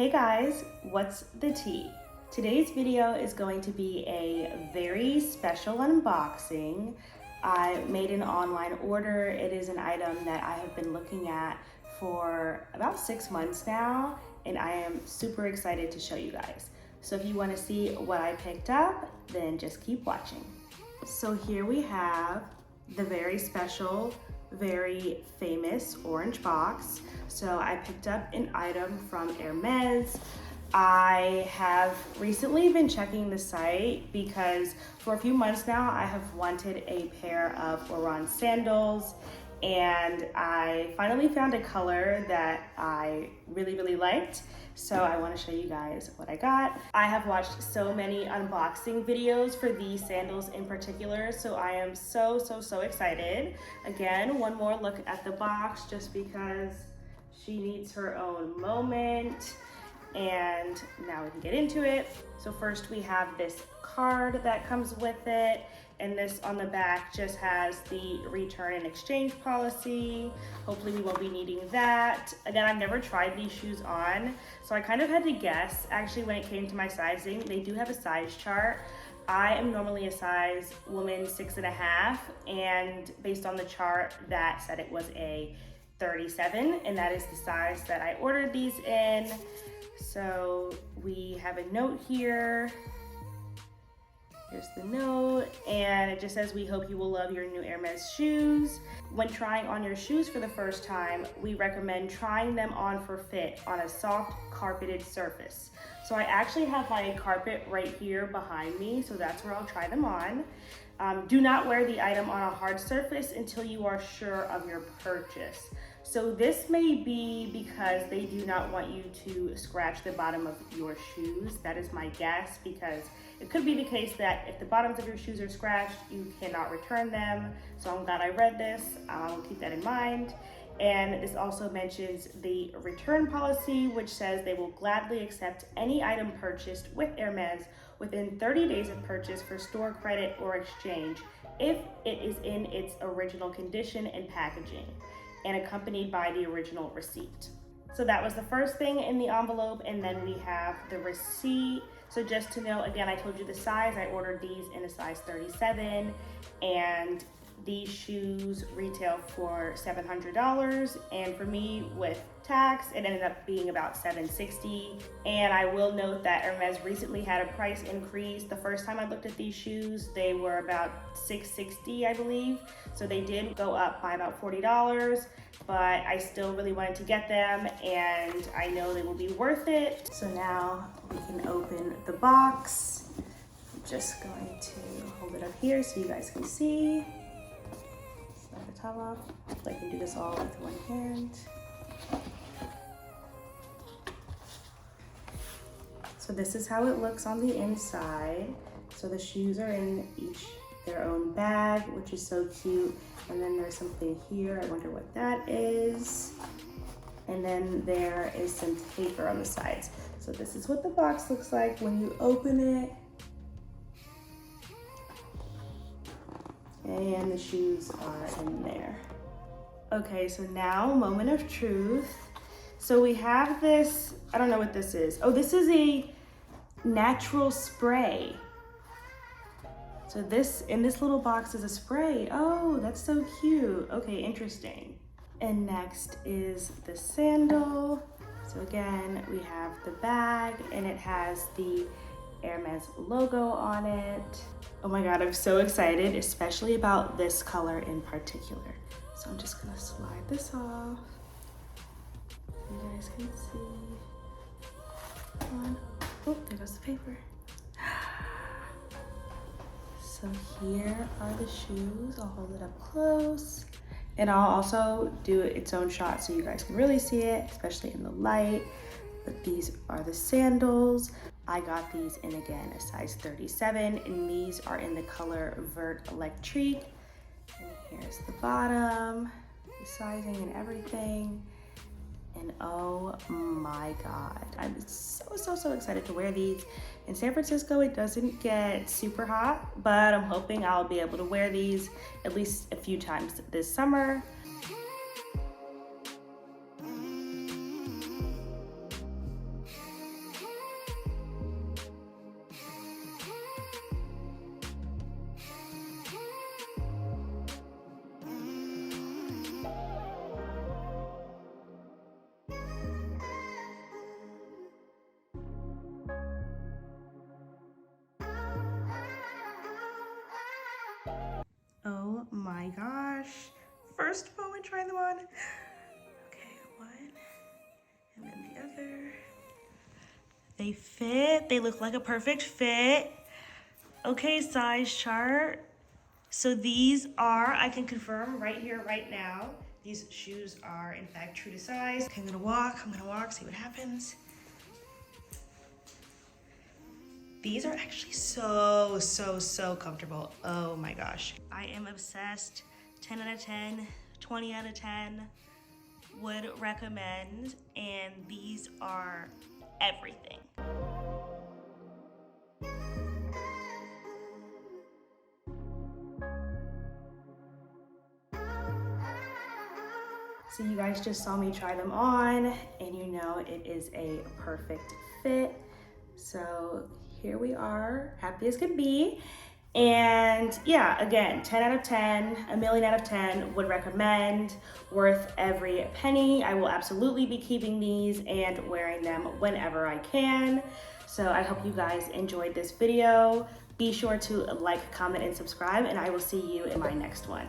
Hey guys, what's the tea? Today's video is going to be a very special unboxing. I made an online order. It is an item that I have been looking at for about 6 months now, and I am super excited to show you guys. So if you want to see what I picked up, then just keep watching. So here we have the very special, very famous orange box. So I picked up an item from Hermes. I have recently been checking the site because for a few months now I have wanted a pair of Oran sandals, and I finally found a color that I really liked. So I want to show you guys what I got. I have watched so many unboxing videos for these sandals in particular, so I am so excited. Again, one more look at the box just because she needs her own moment. And now we can get into it. So first we have this card that comes with it, and this on the back just has the return and exchange policy. Hopefully we won't be needing that. Again, I've never tried these shoes on, so I kind of had to guess. Actually, when it came to my sizing, they do have a size chart. I am normally a size woman 6.5, and based on the chart that said it was a 37, and that is the size that I ordered these in. So we have a note here. Here's the note, and it just says, "We hope you will love your new Hermes shoes. When trying on your shoes for the first time, we recommend trying them on for fit on a soft carpeted surface." So I actually have my carpet right here behind me, so that's where I'll try them on. Do not wear the item on a hard surface until you are sure of your purchase. So this may be because they do not want you to scratch the bottom of your shoes. That is my guess, because it could be the case that if the bottoms of your shoes are scratched, you cannot return them. So I'm glad I read this. I'll keep that in mind. And this also mentions the return policy, which says they will gladly accept any item purchased with Hermes within 30 days of purchase for store credit or exchange if it is in its original condition and packaging, and accompanied by the original receipt. So that was the first thing in the envelope, and then we have the receipt. So just to know, again, I told you the size. I ordered these in a size 37, and these shoes retail for $700, and for me with tax it ended up being about $760. And I will note that Hermes recently had a price increase. The first time I looked at these shoes, they were about $660, I believe, so they did go up by about $40, but I still really wanted to get them, and I know they will be worth it. So now we can open the box. I'm just going to hold it up here so you guys can see. Slide the top off. So I can do this all with one hand. So this is how it looks on the inside. So the shoes are in each their own bag, which is so cute. And then there's something here. I wonder what that is. And then there is some paper on the sides. So this is what the box looks like when you open it. And the shoes are in there. Okay, so now moment of truth. So we have this, I don't know what this is. Oh, this is a natural spray. So this, in this little box, is a spray. Oh, that's so cute. Okay, interesting. And next is the sandal. So again, we have the bag, and it has the Hermes logo on it. Oh my God, I'm so excited, especially about this color in particular. So I'm just gonna slide this off. You guys can see. Come on. Oh, there goes the paper. So here are the shoes. I'll hold it up close. And I'll also do its own shot so you guys can really see it, especially in the light. But these are the sandals. I got these in, again, a size 37, and these are in the color Vert Electrique. And here's the bottom, the sizing and everything. And oh my God, I'm so excited to wear these. In San Francisco, it doesn't get super hot, but I'm hoping I'll be able to wear these at least a few times this summer. my gosh. First moment trying them on. Okay, one, and then the other. They fit, they look like a perfect fit. Okay, size chart. So these are, I can confirm right here, right now, these shoes are in fact true to size. Okay, I'm gonna walk, see what happens. These are actually so comfortable. Oh my gosh. I am obsessed. 10 out of 10, 20 out of 10, would recommend, and these are everything. So you guys just saw me try them on, and you know it is a perfect fit. So here we are, happy as could be. And yeah, again, 10 out of 10, a million out of 10, would recommend, worth every penny. I will absolutely be keeping these and wearing them whenever I can. So I hope you guys enjoyed this video. Be sure to like, comment, and subscribe, and I will see you in my next one.